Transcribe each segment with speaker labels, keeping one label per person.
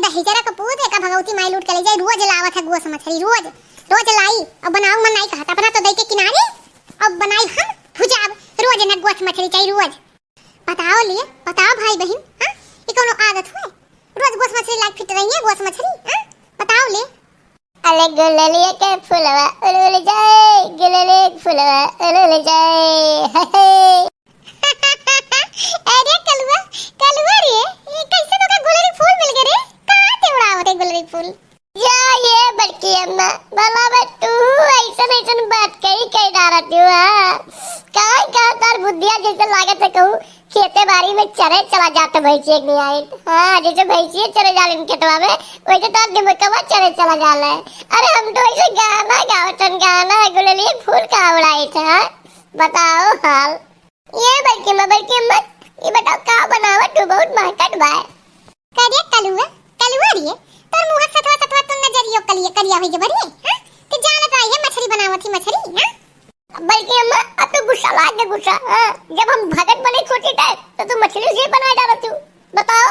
Speaker 1: दहेजरा का पूत है का भगवती माई लूट के ले जाए। रोज लावत है गोस मछली, रोज रोज लाई। अब बनाऊ मन नहीं कहता अपना तो दई के किनारे। अब बनाई हम भुजाब रोज न गोस मछली चाहिए रोज। बताओ लिए बताओ भाई बहन, हां ये कोनो आदत है? रोज गोस मछली लाग फिट रही है गोस मछली, हां बताओ ले।
Speaker 2: अरे गुललिया के फुलवा उड़ जाए, गुललिया के फुलवा उड़ जाए।
Speaker 1: अरे कलवा कलवा रे, ये कैसे तो का गुलरी फूल मिल गए रे? कहां से उड़ावत है गुलरी फूल?
Speaker 2: या ये बड़की अम्मा भला तू ऐसा बात कही डारत हुआ का तार बुद्धिया जैसे लागत है कहूं खेते बाड़ी में चरे चला जाता भैंसी एक नहीं आई। हाँ जैसे भैंसी चरे जाले खेतवा में वैसे तार दिमागवा चरे चला जाला है। अरे हम तो ऐसे गाना गावतन गाना गुललिया फूल का उड़ाई था। बताओ हाल ये बल्कि अम्मा ये बताओ का बनावत तू बहुत महकत बा।
Speaker 1: करे कलवा रे तोर मुंह सतवा सतवा तू नजरियो करिया होई के बड़ी, हां कि जानत आई है मछली बनावत ही मछली, हां
Speaker 2: बल्कि अम्मा अब तो गुस्सा लाग गया गुस्सा। हां जब हम भगत बने छोटी टाइप तो तू मछली से बना डाला तू। बताओ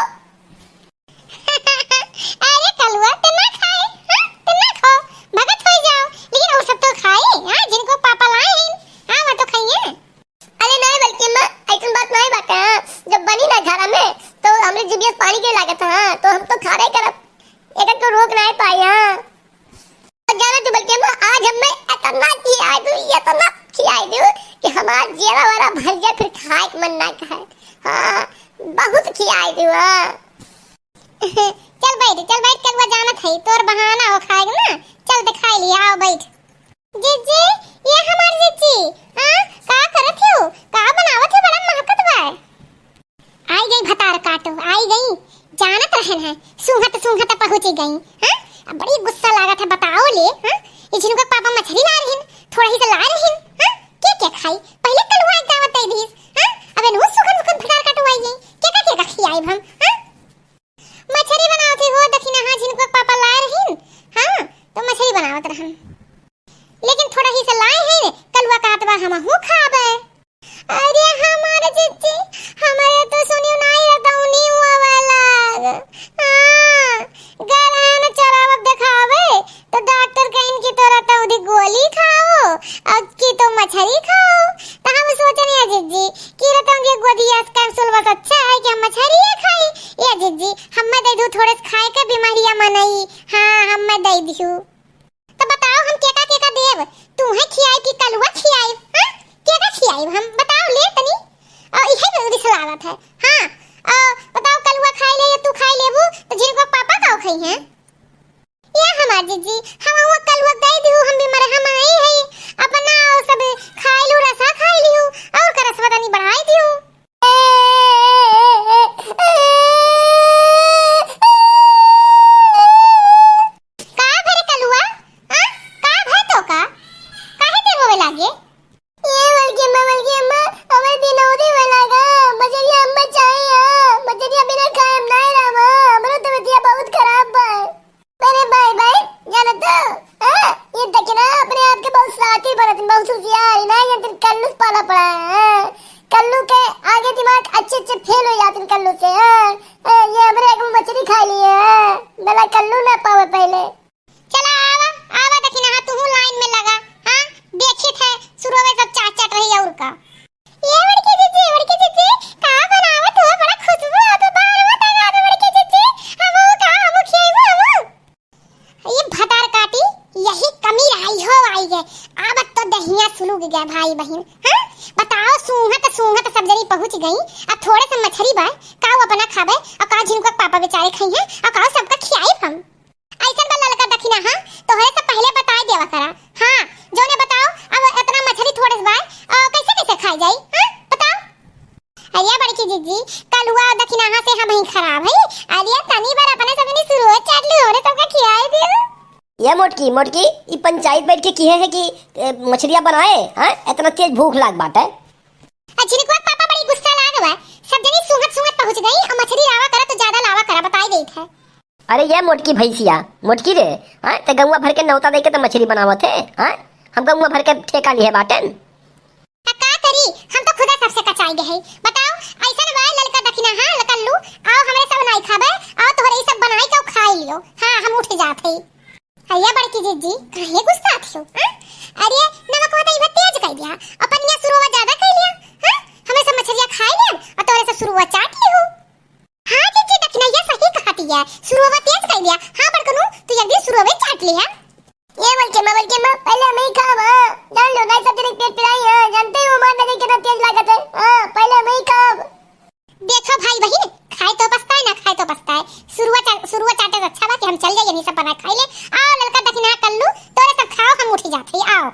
Speaker 1: अरे कलवा तो ना खाए, हां तो ना खाओ भगत हो जाओ, लेकिन वो सब तो खाए, हां जिनको पापा लाए हैं, हां वो तो खाइए।
Speaker 2: अरे नहीं बल्कि अम्मा ऐसी बात नहीं बात है। जब बनी ना घर में तो हमने जिबियत पानी के लागत था तो हम तो खा रहे करब एक तो रोक नहीं पाई। हां तो जाना तू बल्कि अम्मा आज हमें इतना खियाई दू कि हमारा जेरा वाला भर जाए फिर खाए के मन ना खाए। हां बहुत खियाई दू।
Speaker 1: चल बैठ कलवा जानत है तोर बहाना हो खाएगा ना। चल दिखाई लिया आओ बैठ। जीजी ये हमारी जीजी, हां का करत हो का बनावत है बड़ा महकत बा। आई गई भतार काटो आई गई, जानत रहन है सूंघत पहुंच गई। हां बड़ी गुस्सा लागत है। बताओ ले, हां ये जिनको पापा मछली ला रहिन थोड़ा ही से ला रहिन, हां के खाई पहले कलवा दावत दे दीस। हां अबे नु सुखन भतार काटो आई गई के का खियाई हम। हां मछली बनावत हो दखिना, हां जिनको पापा ला रहिन, हां तो मछली बनावत रहन, लेकिन थोड़ा ही से लाए हैं कलवा काटवा हमहु खाबे। अरे हमारे जीजी हमारे तो सुनियो नहीं रताउनी हुआ वाला। हां गलान चराव दिखावे तो डॉक्टर कहिन की तोरा तो उदी गोली खाओ अब की तो मछली खाओ। तो हम सोचने जीजी कि रताउन के गोदिया कैप्सूल बस अच्छा है कि हम मछली खाई। ये जीजी हम दे दू थोड़े खाए के बीमारियां मनई। हां हम दे दियो तो बताओ हम केका देव तू है खियाई की कलवा खियाई, हां केका खियाई हम बताओ ले तनी। इहे जल्दी से लागत है। हां बताओ कलवा खाई ले या तू खाई लेबू तो जिनको पापा का खाई हैं ये हमार जीजी हम वो कलवा दे दियो हम भी मरे हम आई है अपना सब खाई लो रसा खाई लियो और का रसवा तनी बढ़ाई दियो।
Speaker 2: कल्लू के आगे दिमाग अच्छे फेल हो जाते कल्लू से। ये हमरे एक मछली खा लिए बेला कल्लू ना पावे पहले।
Speaker 1: चला आवा दखिना हां तू लाइन में लगा। हां देखी थे शुरू में सब चाट रही और का ये बड़की जीजी का बनावत हो बड़ा खुशबू आतो बाहर मत आ तो बड़की जीजी हम खियाइबो हम ये भतार काटी यही कमी आई है। अब तो दहिया सुलग गया भाई बहन। हां बताओ सूंघत सब जनी पहुंच गई। अब थोड़े से मछली बा काऊ अपना खाबे और का जिनको पापा बेचारे खाई हैं और काऊ सबका खियाई हम। ऐसन बा ललका दखिना, हां तो है से पहले बता देवा करा। हां जो ने बताओ अब इतना मछली थोड़े से बा कैसे खाई जाई। हां बताओ अरे बड़की जीजी कलुआ दखिना हां से हम ही खराब है। अरे तनी बार अपने सबनी शुरू चाट ली और सबका खियाई दियो।
Speaker 2: ये मोटकी ये पंचायत बैठ के किए है कि मछलियां बनाए। हां इतना तेज भूख लाग बात है।
Speaker 1: जिनको पापा बड़ी गुस्सा लाग बा सब जनी सूंघत पहुंच गई और मछली लावा करा तो ज्यादा लावा करा बताई गई है।
Speaker 2: अरे ये मोटकी भैंसिया मोटकी रे, हां ते गंगा भर के नौता दे के तो मछली बनावत है। हां हम गंगा भर के ठेका लिए बाटन
Speaker 1: का करी हम तो खुदा सबसे कचाई गए है। बताओ ऐसा बाय ललका दखिना हां लकल्लू आओ हमरे सब नहीं खाबे आओ तोहरे ई सब बनाई के खाई लियो हां हम उठ जात हई हैया बड़की जीजी काहे गुस्सा आथियो हां अरे नमक वाला ई तेज कह दिया अपन यहाँ शुरुआत ज्यादा कर लिया हां हमें सब मछलियां खाई ले और तोरे सब शुरुआत चाट ली हो हां जीजी दखिना ये सही कहती है शुरुआत तेज कर दिया हां बड़कनू तू जल्दी शुरुआत चाट लिया
Speaker 2: ये बोल के मैं पहले मैं ही खाऊं जान लो नहीं सब तेरे पेट पिराई है जानते हो मार नहीं कितना तेज लागत है पहले मैं ही खाऊं
Speaker 1: देखो भाई बहन खाए तो पछताए ना खाए तो पछताए शुरुआत चाटे से अच्छा बा कि हम चल जाइए नहीं सब बना खाई ले आओ ललका दखिना कल्लू तोरे सब खाओ हम उठ जाते आओ